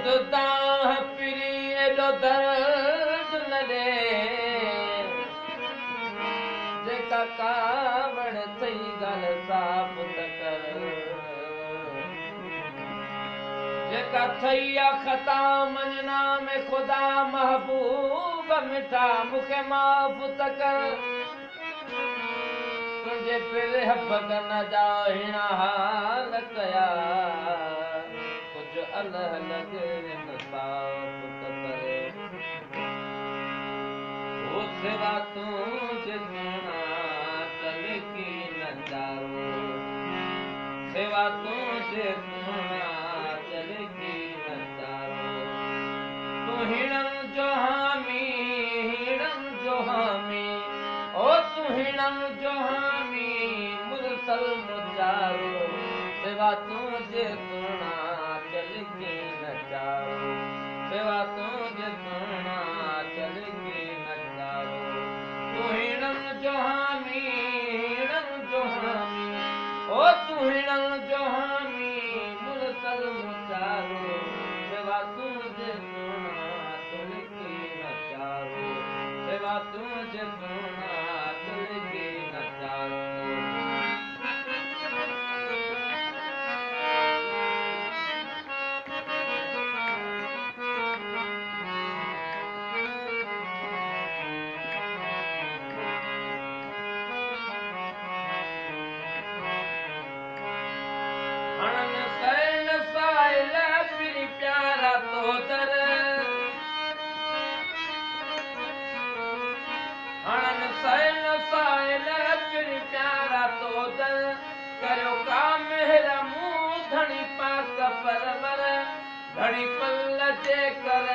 दाह पिरी एॾो दर्द न ॾे जेका कावड़ थई ॻाल्हि साफ़ त कर जेका थई आ ख़ता मञना में ख़ुदा महबूब मिठा मूंखे माफ़ त कर तुंहिंजे पिर बदन जा हिण हाल कया कुझु अलह लॻे इंसाफ़ त कर ओ सिवा तुंहिंजे सुहिणा चल की नज़ारो सिवा तुंहिंजे सुहिणा चल की नज़ारो तूं हिणनि जो हामी ओ तूं हिणनि जो हामी मुरसल मुचारो सिवा तुंहिंजे सुहिणा चल की नज़ारो सिवा तुंहिंजे सुहिणा चल की नज़ारो तूं हिणनि जो हामी ओ तूं हिणनि जो हामी मुरसल मुचारो सिवा तुंहिंजे सुहिणा चल की नज़ारो सिवा तुंहिंजे सुहिणा चल की नज़ारो प्यारा तो दर हणन सैन साइल पिरी प्यारा तो दर करियो का मेहर मुंह धणी पाक परवर घड़ी पल जे कर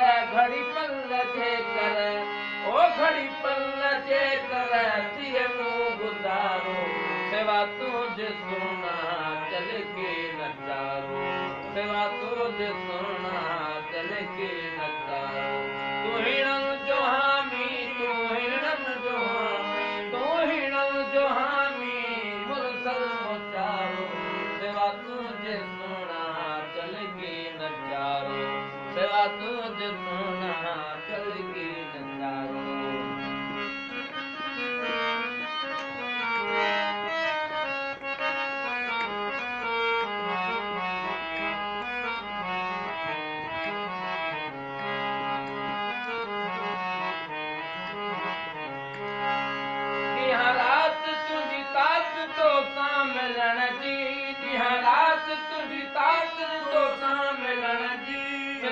ओ घड़ी पल जे कर थिए मुंह गुज़ारो सिवा तुंहिंजे सुहिणा चल के नज़ारो सिवा तुंहिंजे सुहिणा चल के नज़ारो तूं हिणनि जो हामी मुरसल मुचारो सिवा तुंहिंजे सुहिणा चल के नज़ारो सिवा तुंहिंजे सुहिणा चल के नज़ारो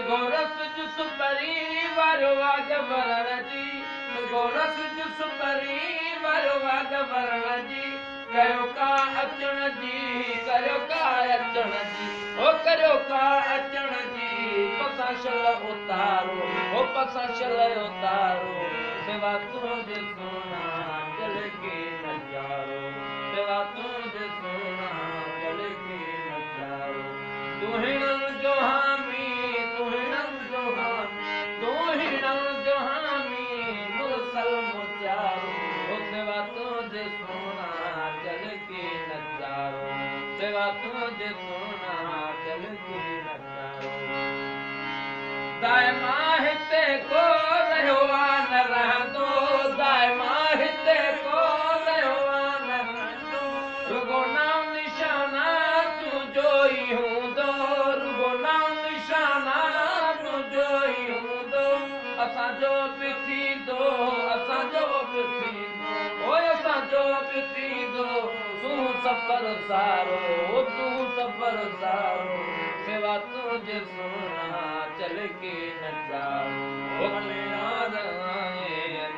गोरस जुस परी वारो वाग वरण जी गोरस जुस परी वारो वाग वरण जी करियो का अचण जी करियो का अचण जी ओ करियो का अचण जी पसाशल उतारो ओ पसाशल उतारो सिवा तुंहिंजे सुहिणा चल के नज़ारो सिवा तुंहिंजे सुहिणा चल के नज़ारो तूं हिणनि जो हामी मुरसल मुचारो सिवा तुंहिंजे सुहिणा चल के नज़ारो सिवा तुंहिंजे सुहिणा चल के नज़ारो दाइमा हिते को रहियो आहे न रहंदो दाइमा हिते को रहियो आहे न रहंदो रुगो नाम निशाना तुंहिंजो ई हूंदो रुगो नाम निशाना तुंहिंजो ई हूंदो असांजो बि थींदो असांजो बि थींदो ओए असांजो बि थींदो तूं सफ़र सारो तूं सफ़र सारो सिवा तुंहिंजे सुहिणा चल के नज़ारो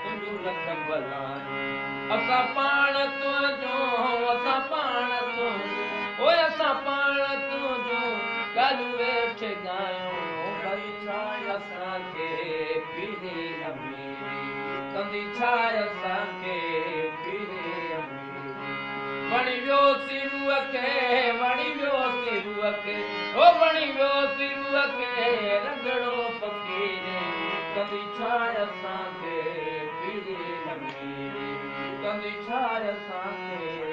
तुंहिंजो लख भलाई असां पाण तुंहिंजो असां पाण तुंहिंजो ओए असां पाण तुंहिंजो ॻाल्हियूं वेठे ॻायूं भई छा असांखे पीरे अमीरी कंदी छा असांखे पीरे अमीरी वणी वियो सिरूअ खे वणी वियो सिरूअ खे ओ वणी वियो सिरूअ खे रंगड़ो फ़क़ीर कंदी छा असांखे पीरे अमीरी कंदी छा असांखे